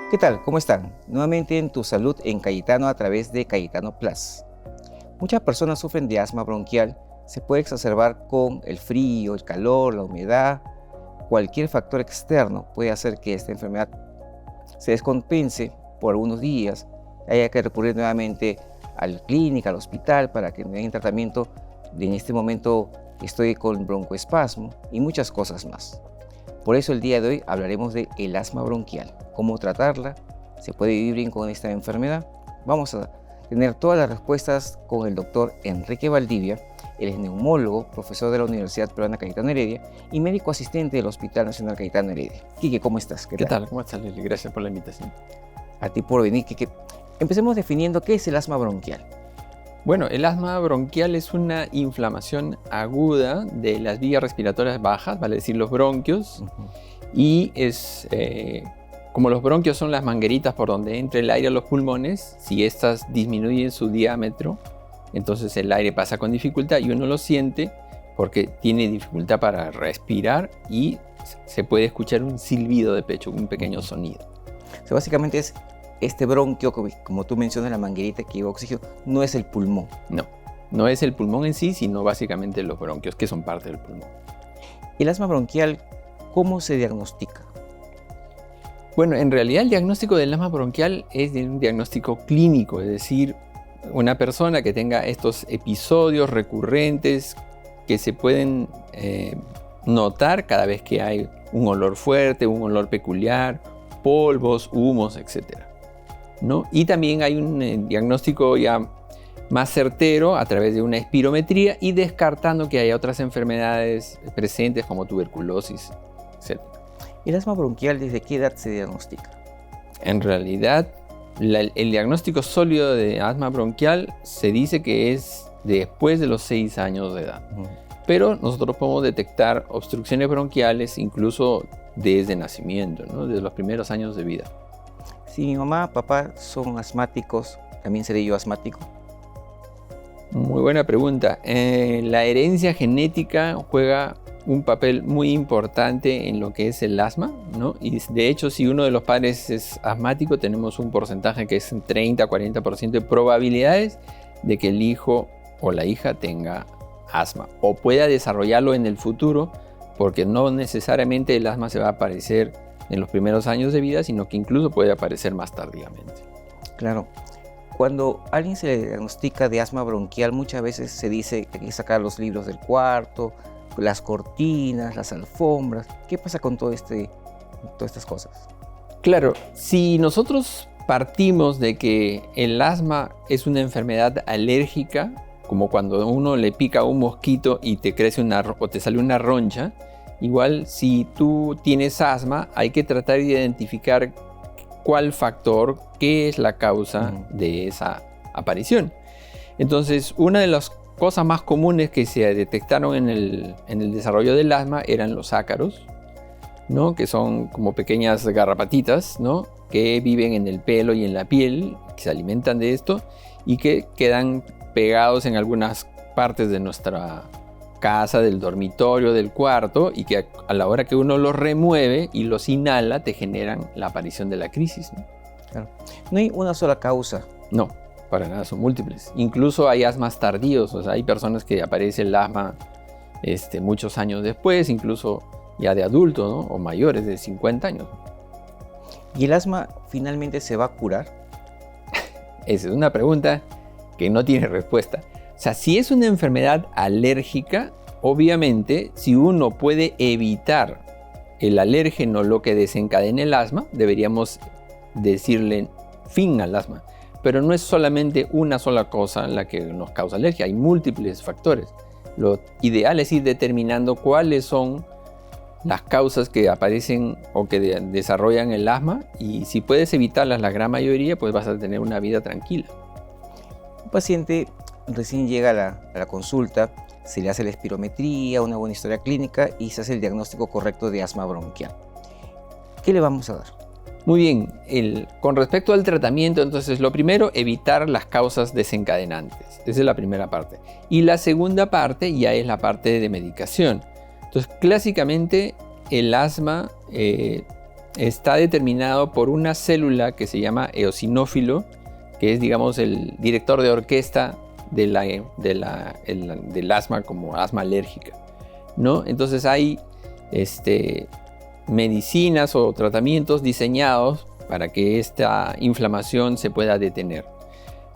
¿Qué tal? ¿Cómo están? Nuevamente en Tu Salud en Cayetano a través de Cayetano Plus. Muchas personas sufren de asma bronquial. Se puede exacerbar con el frío, el calor, la humedad. Cualquier factor externo puede hacer que esta enfermedad se descompense por algunos días. Haya que recurrir nuevamente a la clínica, al hospital, para que me den tratamiento. En este momento estoy con broncoespasmo y muchas cosas más. Por eso el día de hoy hablaremos de el asma bronquial, cómo tratarla, se puede vivir bien con esta enfermedad. Vamos a tener todas las respuestas con el doctor Enrique Valdivia. Él es neumólogo, profesor de la Universidad Peruana Cayetano Heredia y médico asistente del Hospital Nacional Cayetano Heredia. Quique, ¿cómo estás? ¿Qué tal? ¿Cómo estás, Lili? Gracias por la invitación. A ti por venir, Quique. Empecemos definiendo qué es el asma bronquial. Bueno, el asma bronquial es una inflamación aguda de las vías respiratorias bajas, vale decir los bronquios, y es como los bronquios son las mangueritas por donde entra el aire a los pulmones. Si estas disminuyen su diámetro, entonces el aire pasa con dificultad y uno lo siente porque tiene dificultad para respirar y se puede escuchar un silbido de pecho, un pequeño sonido. O sea, básicamente es este bronquio, como tú mencionas, la manguerita que lleva oxígeno, no es el pulmón. No es el pulmón en sí, sino básicamente los bronquios, que son parte del pulmón. El asma bronquial, ¿cómo se diagnostica? Bueno, en realidad el diagnóstico del asma bronquial es un diagnóstico clínico, es decir, una persona que tenga estos episodios recurrentes que se pueden notar cada vez que hay un olor fuerte, un olor peculiar, polvos, humos, etc. ¿no? Y también hay un diagnóstico ya más certero a través de una espirometría y descartando que haya otras enfermedades presentes como tuberculosis, etc. ¿El asma bronquial desde qué edad se diagnostica? En realidad, el diagnóstico sólido de asma bronquial se dice que es después de los 6 años de edad. Pero nosotros podemos detectar obstrucciones bronquiales incluso desde nacimiento, ¿no? Desde los primeros años de vida. Si mi mamá, papá son asmáticos, ¿también seré yo asmático? Muy buena pregunta. La herencia genética juega un papel muy importante en lo que es el asma, ¿no? Y de hecho, si uno de los padres es asmático, tenemos un porcentaje que es un 30-40% de probabilidades de que el hijo o la hija tenga asma o pueda desarrollarlo en el futuro, porque no necesariamente el asma se va a aparecer en los primeros años de vida, sino que incluso puede aparecer más tardíamente. Claro. Cuando a alguien se le diagnostica de asma bronquial, muchas veces se dice que hay que sacar los libros del cuarto, las cortinas, las alfombras. ¿Qué pasa con todas estas cosas? Claro, si nosotros partimos de que el asma es una enfermedad alérgica, como cuando uno le pica un mosquito y te crece o te sale una roncha, igual si tú tienes asma hay que tratar de identificar cuál factor, qué es la causa de esa aparición. Entonces, una de las cosas más comunes que se detectaron en el desarrollo del asma eran los ácaros, ¿no? Que son como pequeñas garrapatitas, ¿no? Que viven en el pelo y en la piel, que se alimentan de esto y que quedan pegados en algunas partes de nuestra casa, del dormitorio, del cuarto, y que a la hora que uno los remueve y los inhala te generan la aparición de la crisis, ¿no? Claro. No hay una sola causa. No, para nada, son múltiples. Incluso hay asmas tardíos, o sea, hay personas que aparece el asma muchos años después, incluso ya de adultos, ¿no? O mayores de 50 años. ¿Y el asma finalmente se va a curar? Esa es una pregunta que no tiene respuesta. O sea, si es una enfermedad alérgica, obviamente, si uno puede evitar el alérgeno, lo que desencadena el asma, deberíamos decirle fin al asma. Pero no es solamente una sola cosa la que nos causa alergia, hay múltiples factores. Lo ideal es ir determinando cuáles son las causas que aparecen o que desarrollan el asma, y si puedes evitarlas, la gran mayoría, pues vas a tener una vida tranquila. Un paciente recién llega a la consulta, se le hace la espirometría, una buena historia clínica y se hace el diagnóstico correcto de asma bronquial. ¿Qué le vamos a dar? Muy bien, con respecto al tratamiento, entonces lo primero, evitar las causas desencadenantes. Esa es la primera parte. Y la segunda parte ya es la parte de medicación. Entonces, clásicamente el asma está determinado por una célula que se llama eosinófilo, que es, digamos, el director de orquesta del asma como asma alérgica, ¿no? Entonces hay medicinas o tratamientos diseñados para que esta inflamación se pueda detener,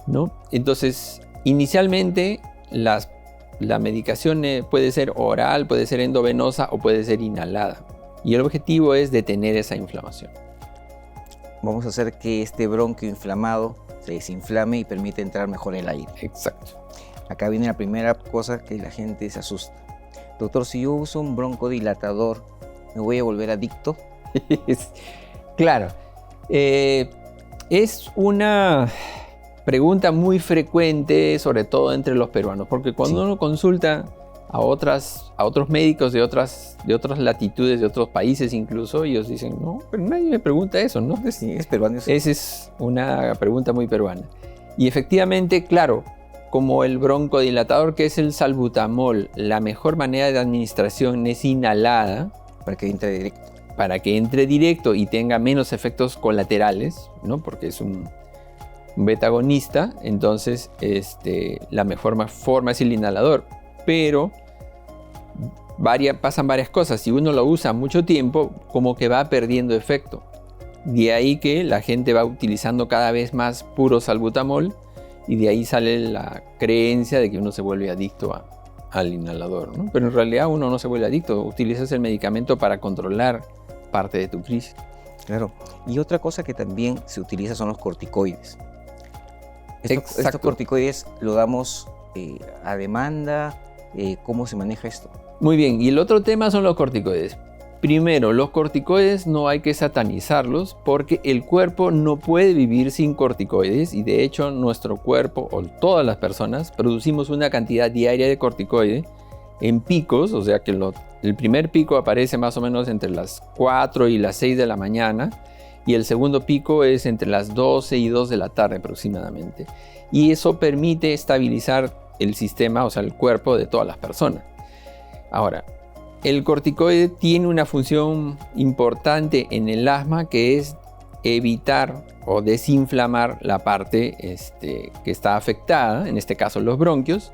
¿no? Entonces, inicialmente la medicación puede ser oral, puede ser endovenosa o puede ser inhalada. Y el objetivo es detener esa inflamación. Vamos a hacer que este bronquio inflamado se desinflame y permite entrar mejor el aire. Exacto. Acá viene la primera cosa que la gente se asusta. Doctor, si yo uso un broncodilatador, ¿me voy a volver adicto? Claro. Es una pregunta muy frecuente, sobre todo entre los peruanos, porque cuando uno consulta a otros médicos de otras latitudes, de otros países incluso, ellos dicen, no, pero nadie me pregunta eso, ¿no? Sí, es peruano. Sí. Esa es una pregunta muy peruana. Y efectivamente, claro, como el broncodilatador, que es el salbutamol, la mejor manera de administración es inhalada. Para que entre directo. Para que entre directo y tenga menos efectos colaterales, ¿no? Porque es un beta-agonista, entonces la mejor forma es el inhalador. Pero pasan varias cosas. Si uno lo usa mucho tiempo, como que va perdiendo efecto. De ahí que la gente va utilizando cada vez más puro salbutamol y de ahí sale la creencia de que uno se vuelve adicto al inhalador, ¿no? Pero en realidad uno no se vuelve adicto, utilizas el medicamento para controlar parte de tu crisis. Claro. Y otra cosa que también se utiliza son los corticoides. Estos corticoides lo damos a demanda. ¿Cómo se maneja esto? Muy bien, y el otro tema son los corticoides. Primero, los corticoides no hay que satanizarlos porque el cuerpo no puede vivir sin corticoides y de hecho nuestro cuerpo o todas las personas producimos una cantidad diaria de corticoides en picos, o sea que el primer pico aparece más o menos entre las 4 y las 6 de la mañana y el segundo pico es entre las 12 y 2 de la tarde aproximadamente. Y eso permite estabilizar el sistema, o sea, el cuerpo de todas las personas. Ahora, el corticoide tiene una función importante en el asma que es evitar o desinflamar la parte que está afectada, en este caso los bronquios,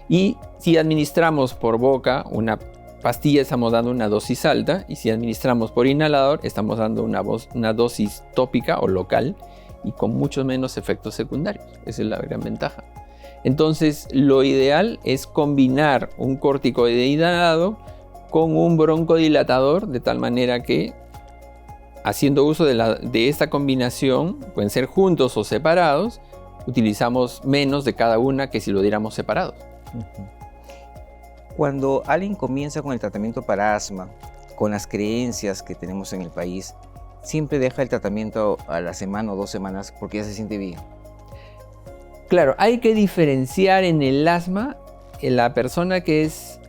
y si administramos por boca una pastilla estamos dando una dosis alta y si administramos por inhalador estamos dando una dosis tópica o local y con muchos menos efectos secundarios. Esa es la gran ventaja. Entonces, lo ideal es combinar un corticoide inhalado con un broncodilatador, de tal manera que, haciendo uso de esta combinación, pueden ser juntos o separados, utilizamos menos de cada una que si lo diéramos separados. Cuando alguien comienza con el tratamiento para asma, con las creencias que tenemos en el país, siempre deja el tratamiento a la semana o 2 semanas porque ya se siente bien. Claro, hay que diferenciar en el asma en la persona que es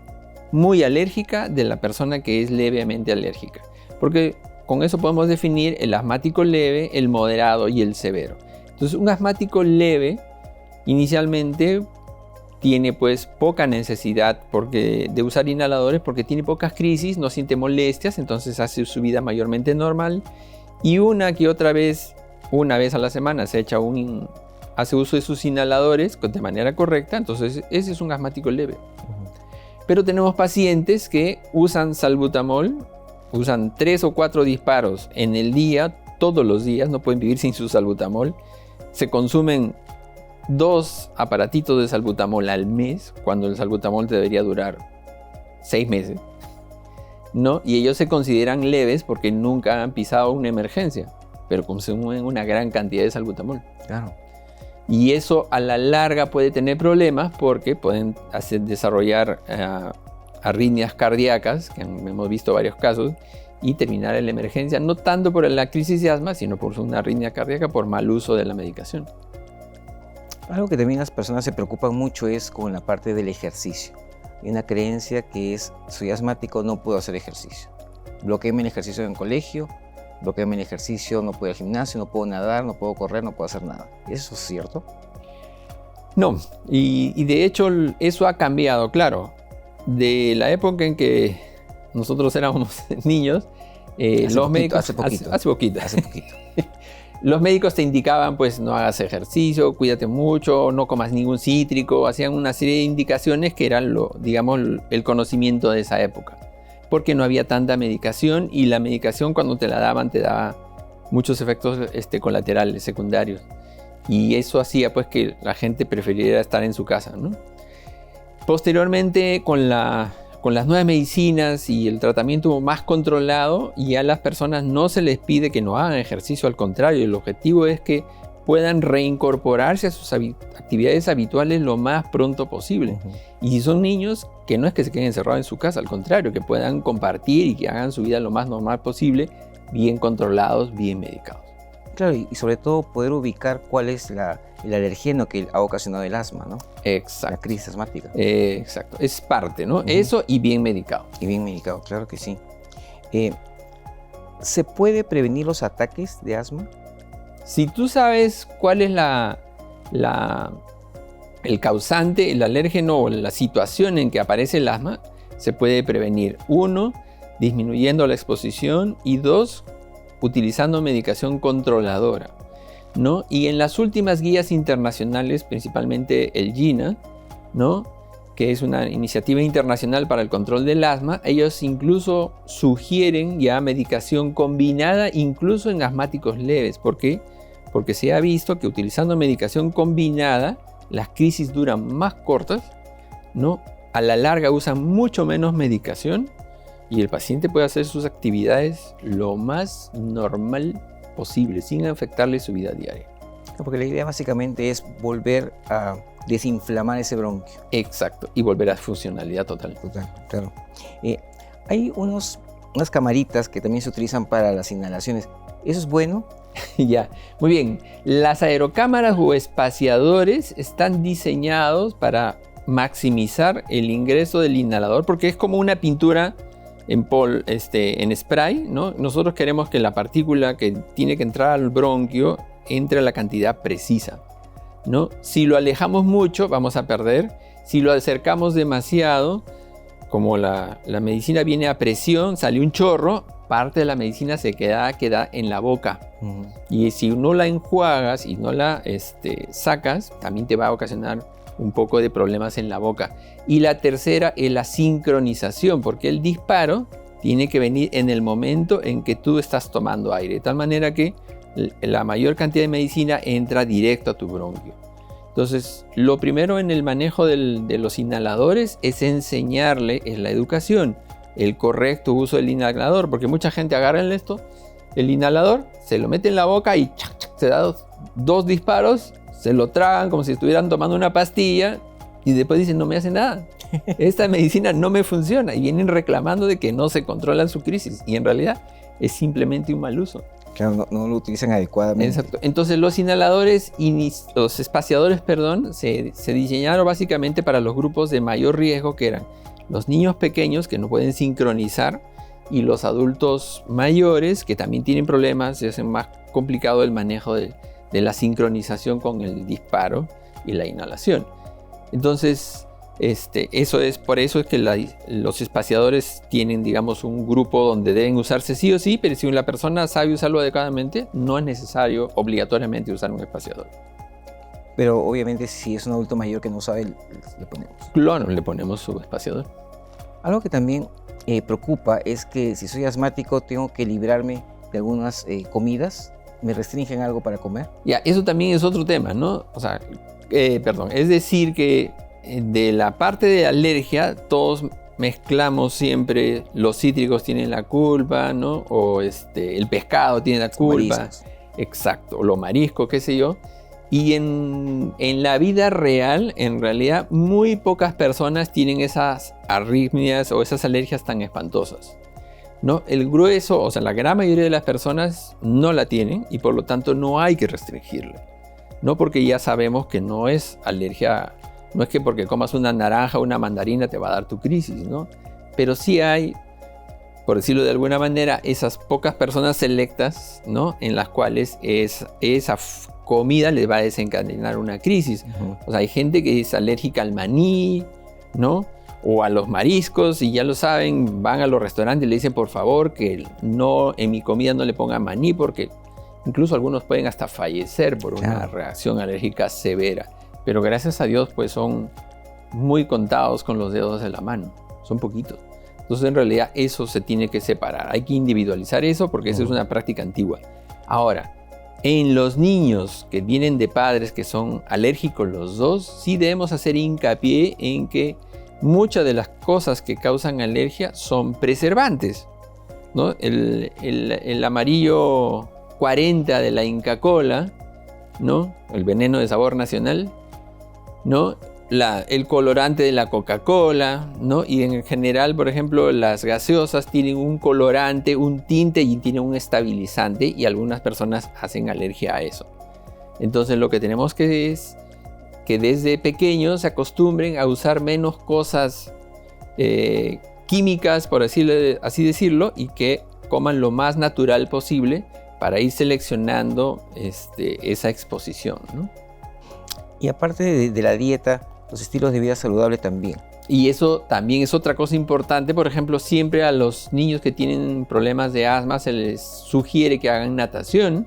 muy alérgica de la persona que es levemente alérgica. Porque con eso podemos definir el asmático leve, el moderado y el severo. Entonces, un asmático leve inicialmente tiene pues poca necesidad de usar inhaladores porque tiene pocas crisis, no siente molestias, entonces hace su vida mayormente normal. Y una vez a la semana hace uso de sus inhaladores de manera correcta, entonces ese es un asmático leve. Pero tenemos pacientes que usan salbutamol, usan 3 o 4 disparos en el día, todos los días, no pueden vivir sin su salbutamol. Se consumen 2 aparatitos de salbutamol al mes, cuando el salbutamol debería durar 6 meses, ¿no? Y ellos se consideran leves porque nunca han pisado una emergencia, pero consumen una gran cantidad de salbutamol. Claro. Y eso a la larga puede tener problemas porque pueden desarrollar arritmias cardíacas, que hemos visto varios casos, y terminar en la emergencia, no tanto por la crisis de asma, sino por una arritmia cardíaca por mal uso de la medicación. Algo que también las personas se preocupan mucho es con la parte del ejercicio. Hay una creencia que es, soy asmático, no puedo hacer ejercicio. Bloquéame el ejercicio en el colegio, bloquéame el ejercicio, no puedo ir al gimnasio, no puedo nadar, no puedo correr, no puedo hacer nada. ¿Eso es cierto? No, y de hecho eso ha cambiado, claro. De la época en que nosotros éramos niños, Hace poquito. Los médicos te indicaban, pues, no hagas ejercicio, cuídate mucho, no comas ningún cítrico, hacían una serie de indicaciones que eran, digamos, el conocimiento de esa época. Porque no había tanta medicación y la medicación cuando te la daban te daba muchos efectos colaterales, secundarios. Y eso hacía, pues, que la gente prefiriera estar en su casa, ¿no? Posteriormente, con las nuevas medicinas y el tratamiento más controlado, ya a las personas no se les pide que no hagan ejercicio, al contrario, el objetivo es que puedan reincorporarse a sus actividades habituales lo más pronto posible. Y si son niños, que no es que se queden encerrados en su casa, al contrario, que puedan compartir y que hagan su vida lo más normal posible, bien controlados, bien medicados. Claro, y sobre todo poder ubicar cuál es el alergeno que ha ocasionado el asma, ¿no? Exacto. La crisis asmática. Exacto, es parte, ¿no? Eso y bien medicado. Y bien medicado, claro que sí. ¿Se puede prevenir los ataques de asma? Si tú sabes cuál es el causante, el alérgeno o la situación en que aparece el asma, se puede prevenir. 1, disminuyendo la exposición y 2, utilizando medicación controladora, ¿no? Y en las últimas guías internacionales, principalmente el GINA, ¿no?, que es una iniciativa internacional para el control del asma, ellos incluso sugieren ya medicación combinada incluso en asmáticos leves. ¿Por qué? Porque se ha visto que utilizando medicación combinada las crisis duran más cortas, ¿no? A la larga usan mucho menos medicación y el paciente puede hacer sus actividades lo más normal posible, sin afectarle su vida diaria. Porque la idea básicamente es volver a desinflamar ese bronquio. Exacto, y volver a funcionalidad total. Total, claro. Hay unas camaritas que también se utilizan para las inhalaciones. ¿Eso es bueno? Ya, muy bien. Las aerocámaras o espaciadores están diseñados para maximizar el ingreso del inhalador porque es como una pintura en spray, ¿no? Nosotros queremos que la partícula que tiene que entrar al bronquio entre a la cantidad precisa, ¿no? Si lo alejamos mucho, vamos a perder. Si lo acercamos demasiado, como la medicina viene a presión, sale un chorro, parte de la medicina se queda en la boca. Y si no la enjuagas y no la sacas, también te va a ocasionar un poco de problemas en la boca. Y la tercera es la sincronización, porque el disparo tiene que venir en el momento en que tú estás tomando aire, de tal manera que la mayor cantidad de medicina entra directo a tu bronquio. Entonces, lo primero en el manejo de los inhaladores es enseñarle en la educación el correcto uso del inhalador, porque mucha gente agarra el inhalador, se lo mete en la boca y se da dos disparos, se lo tragan como si estuvieran tomando una pastilla y después dicen no me hace nada. Esta medicina no me funciona y vienen reclamando de que no se controlan su crisis y en realidad es simplemente un mal uso. Claro, no lo utilizan adecuadamente. Exacto. Entonces los inhaladores los espaciadores, se diseñaron básicamente para los grupos de mayor riesgo, que eran los niños pequeños que no pueden sincronizar y los adultos mayores que también tienen problemas, se hace más complicado el manejo de la sincronización con el disparo y la inhalación. Entonces, por eso es que los espaciadores tienen, digamos, un grupo donde deben usarse sí o sí, pero si la persona sabe usarlo adecuadamente, no es necesario obligatoriamente usar un espaciador. Pero obviamente si es un adulto mayor que no sabe, le ponemos. Claro, le ponemos su espaciador. Algo que también preocupa es que si soy asmático tengo que librarme de algunas comidas. ¿Me restringen algo para comer? Ya, eso también es otro tema, ¿no? O sea, es decir que de la parte de alergia todos mezclamos siempre los cítricos tienen la culpa, ¿no? O el pescado tiene la culpa. Mariscos. Exacto, o los mariscos, qué sé yo. Y en la vida real, en realidad, muy pocas personas tienen esas arritmias o esas alergias tan espantosas, ¿no? El grueso, o sea, la gran mayoría de las personas no la tienen y por lo tanto no hay que restringirla, ¿no? Porque ya sabemos que no es alergia, no es que porque comas una naranja o una mandarina te va a dar tu crisis, ¿no? Pero sí hay, por decirlo de alguna manera, esas pocas personas selectas, ¿no? En las cuales esa comida les va a desencadenar una crisis. O sea, hay gente que es alérgica al maní, ¿no? o a los mariscos, y ya lo saben, van a los restaurantes y le dicen por favor que no, en mi comida no le pongan maní, porque incluso algunos pueden hasta fallecer por una reacción alérgica severa. Pero gracias a Dios pues son muy contados con los dedos de la mano, son poquitos. Entonces en realidad eso se tiene que separar, hay que individualizar eso porque esa es una práctica antigua. Ahora, en los niños que vienen de padres que son alérgicos los dos, sí debemos hacer hincapié en que muchas de las cosas que causan alergia son preservantes, ¿no? El amarillo 40 de la Inca Kola, ¿no? El veneno de sabor nacional, ¿no? El colorante de la Coca-Cola, ¿no? Y en general, por ejemplo, las gaseosas tienen un colorante, un tinte y tienen un estabilizante, y algunas personas hacen alergia a eso. Entonces lo que tenemos que es que desde pequeños se acostumbren a usar menos cosas químicas, por así decirlo, y que coman lo más natural posible para ir seleccionando esa exposición, ¿no? Y aparte de la dieta, los estilos de vida saludable también. Y eso también es otra cosa importante. Por ejemplo, siempre a los niños que tienen problemas de asma se les sugiere que hagan natación,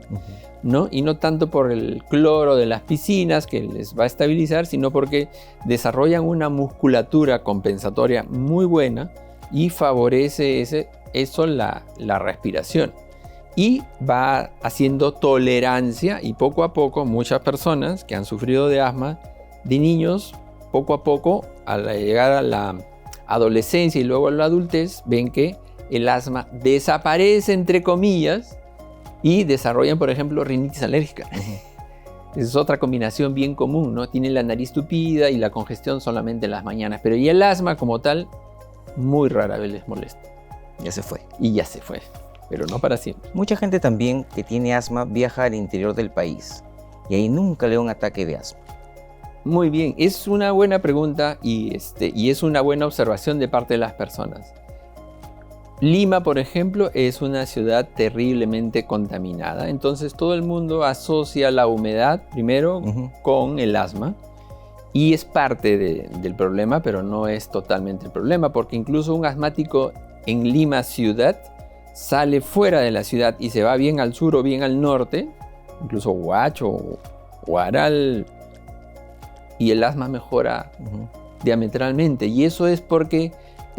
¿no? Y no tanto por el cloro de las piscinas que les va a estabilizar, sino porque desarrollan una musculatura compensatoria muy buena y favorece eso la respiración. Y va haciendo tolerancia, y poco a poco muchas personas que han sufrido de asma de niños, poco a poco, al llegar a la adolescencia y luego a la adultez, ven que el asma desaparece, entre comillas, y desarrollan, por ejemplo, rinitis alérgica. Es otra combinación bien común, ¿no? Tienen la nariz tupida y la congestión solamente en las mañanas, pero y el asma como tal, muy rara vez les molesta. Ya se fue. Y ya se fue, pero no para siempre. Mucha gente también que tiene asma viaja al interior del país y ahí nunca le da un ataque de asma. Muy bien, es una buena pregunta y es una buena observación de parte de las personas. Lima, por ejemplo, es una ciudad terriblemente contaminada, entonces todo el mundo asocia la humedad primero con el asma, y es parte del problema, pero no es totalmente el problema, porque incluso un asmático en Lima ciudad sale fuera de la ciudad y se va bien al sur o bien al norte, incluso Huacho o Aral, y el asma mejora diametralmente. Y eso es porque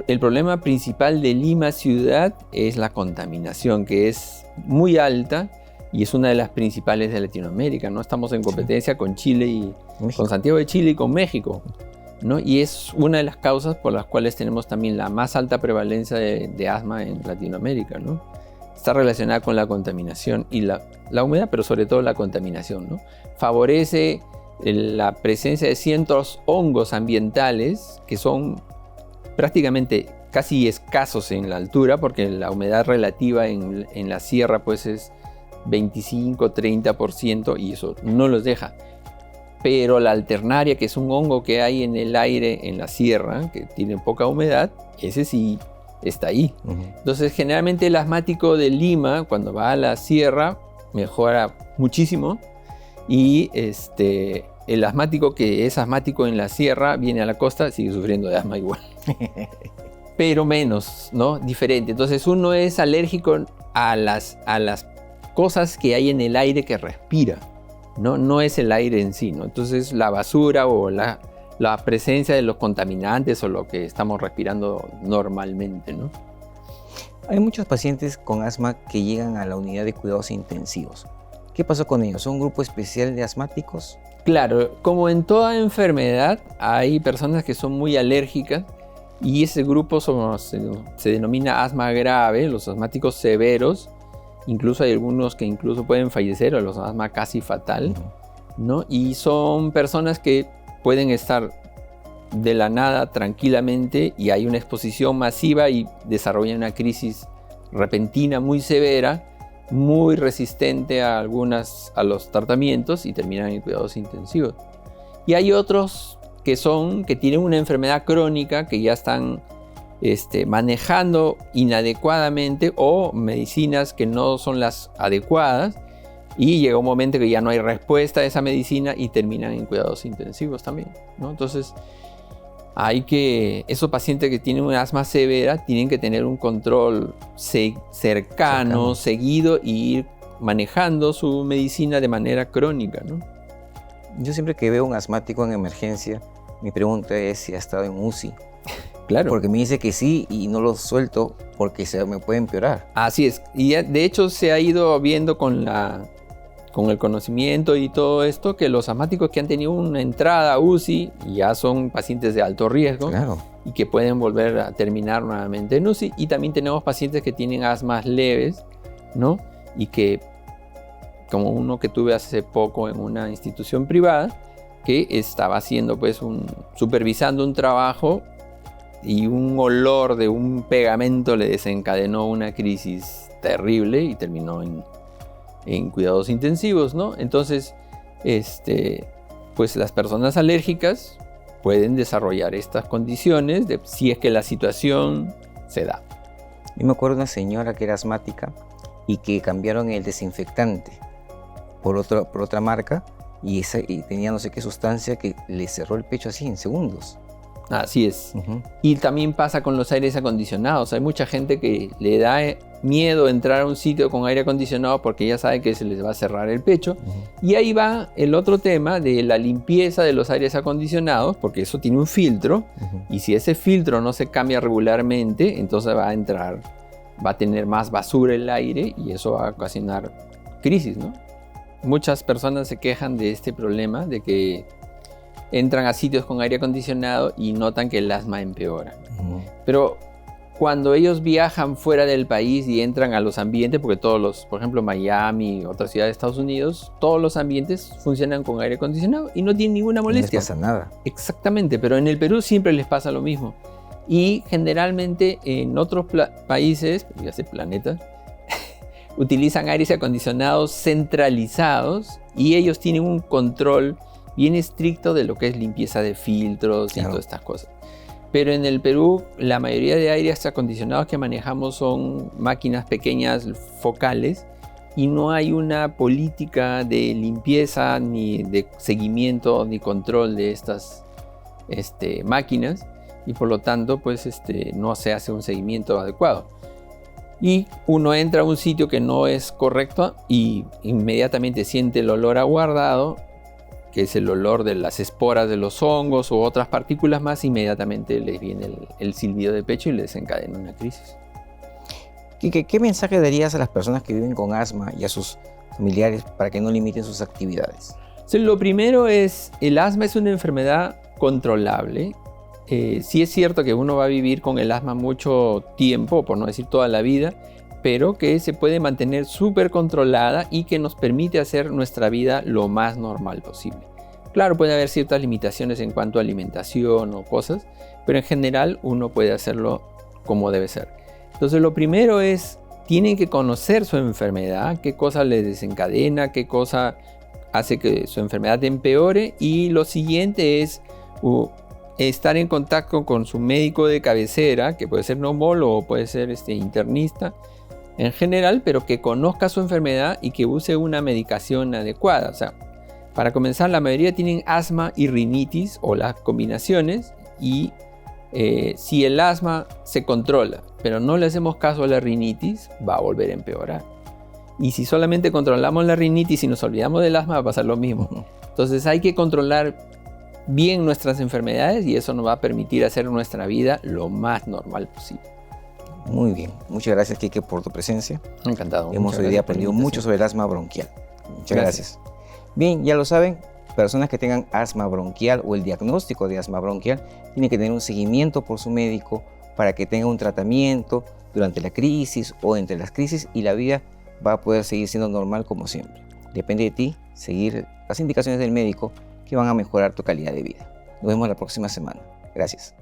el problema principal de Lima ciudad es la contaminación, que es muy alta y es una de las principales de Latinoamérica, ¿no? Estamos en competencia con Chile y con Santiago de Chile y con México, ¿no? Y es una de las causas por las cuales tenemos también la más alta prevalencia de asma en Latinoamérica, ¿no? Está relacionada con la contaminación y la humedad, pero sobre todo la contaminación, ¿no? Favorece la presencia de ciertos hongos ambientales que son prácticamente casi escasos en la altura, porque la humedad relativa en la sierra pues es 25-30% y eso no los deja. Pero la alternaria, que es un hongo que hay en el aire en la sierra, que tiene poca humedad, ese sí está ahí. Entonces generalmente el asmático de Lima, cuando va a la sierra, mejora muchísimo. Y el asmático que es asmático en la sierra viene a la costa, sigue sufriendo de asma igual. Pero menos, ¿no? Diferente. Entonces uno es alérgico a las cosas que hay en el aire que respira, ¿no? No es el aire en sí, ¿no? Entonces la basura o la presencia de los contaminantes o lo que estamos respirando normalmente, ¿no? Hay muchos pacientes con asma que llegan a la unidad de cuidados intensivos. ¿Qué pasó con ellos? ¿Son un grupo especial de asmáticos? Claro, como en toda enfermedad, hay personas que son muy alérgicas y ese grupo se denomina asma grave, los asmáticos severos. Incluso hay algunos que incluso pueden fallecer, o los asma casi fatal, ¿no? Y son personas que pueden estar de la nada tranquilamente y hay una exposición masiva y desarrollan una crisis repentina muy severa, muy resistente a los tratamientos y terminan en cuidados intensivos. Y hay otros que tienen una enfermedad crónica que ya están manejando inadecuadamente o medicinas que no son las adecuadas y llega un momento que ya no hay respuesta a esa medicina y terminan en cuidados intensivos también, ¿no? Entonces Esos pacientes que tienen una asma severa tienen que tener un control cercano, seguido, y ir manejando su medicina de manera crónica, ¿no? Yo siempre que veo un asmático en emergencia, mi pregunta es si ha estado en UCI. Claro. Porque me dice que sí y no lo suelto porque se me puede empeorar. Así es. Y de hecho se ha ido viendo con el conocimiento y todo esto, que los asmáticos que han tenido una entrada a UCI ya son pacientes de alto riesgo. Claro. Y que pueden volver a terminar nuevamente en UCI. Y también tenemos pacientes que tienen asmas leves, ¿no? Y que, como uno que tuve hace poco en una institución privada, que estaba haciendo supervisando un trabajo, y un olor de un pegamento le desencadenó una crisis terrible y terminó en cuidados intensivos, ¿no? Entonces, pues las personas alérgicas pueden desarrollar estas condiciones si es que la situación se da. Yo me acuerdo de una señora que era asmática y que cambiaron el desinfectante por otra marca y tenía no sé qué sustancia que le cerró el pecho así en segundos. Así es. Y también pasa con los aires acondicionados. Hay mucha gente que le da miedo entrar a un sitio con aire acondicionado porque ya sabe que se les va a cerrar el pecho. Y ahí va el otro tema de la limpieza de los aires acondicionados, porque eso tiene un filtro. Y si ese filtro no se cambia regularmente, entonces va a tener más basura el aire y eso va a ocasionar crisis, ¿no? Muchas personas se quejan de este problema, de que entran a sitios con aire acondicionado y notan que el asma empeora. Pero cuando ellos viajan fuera del país y entran a los ambientes, porque por ejemplo Miami, otras ciudades de Estados Unidos, todos los ambientes funcionan con aire acondicionado y no tienen ninguna molestia. No les pasa nada. Exactamente, pero en el Perú siempre les pasa lo mismo. Y generalmente en otros países, ya sé, planetas, utilizan aires acondicionados centralizados y ellos tienen un control bien estricto de lo que es limpieza de filtros y todas estas cosas. Pero en el Perú, la mayoría de aires acondicionados que manejamos son máquinas pequeñas focales y no hay una política de limpieza, ni de seguimiento, ni control de estas máquinas, y por lo tanto, pues no se hace un seguimiento adecuado. Y uno entra a un sitio que no es correcto y inmediatamente siente el olor aguardado, que es el olor de las esporas de los hongos u otras partículas más. Inmediatamente les viene el silbido de pecho y les desencadena una crisis. Quique, ¿qué mensaje darías a las personas que viven con asma y a sus familiares para que no limiten sus actividades? Lo primero es, el asma es una enfermedad controlable. Sí es cierto que uno va a vivir con el asma mucho tiempo, por no decir toda la vida, pero que se puede mantener súper controlada y que nos permite hacer nuestra vida lo más normal posible. Claro, puede haber ciertas limitaciones en cuanto a alimentación o cosas, pero en general uno puede hacerlo como debe ser. Entonces lo primero es, tienen que conocer su enfermedad, qué cosa les desencadena, qué cosa hace que su enfermedad empeore, y lo siguiente es estar en contacto con su médico de cabecera, que puede ser neumólogo o puede ser internista en general, pero que conozca su enfermedad y que use una medicación adecuada. O sea, para comenzar, la mayoría tienen asma y rinitis o las combinaciones, y si el asma se controla, pero no le hacemos caso a la rinitis, va a volver a empeorar. Y si solamente controlamos la rinitis y nos olvidamos del asma, va a pasar lo mismo. Entonces hay que controlar bien nuestras enfermedades y eso nos va a permitir hacer nuestra vida lo más normal posible. Muy bien. Muchas gracias, Quique, por tu presencia. Encantado. Hemos hoy día aprendido mucho sobre el asma bronquial. Muchas gracias. Bien, ya lo saben, personas que tengan asma bronquial o el diagnóstico de asma bronquial tienen que tener un seguimiento por su médico para que tenga un tratamiento durante la crisis o entre las crisis, y la vida va a poder seguir siendo normal como siempre. Depende de ti seguir las indicaciones del médico que van a mejorar tu calidad de vida. Nos vemos la próxima semana. Gracias.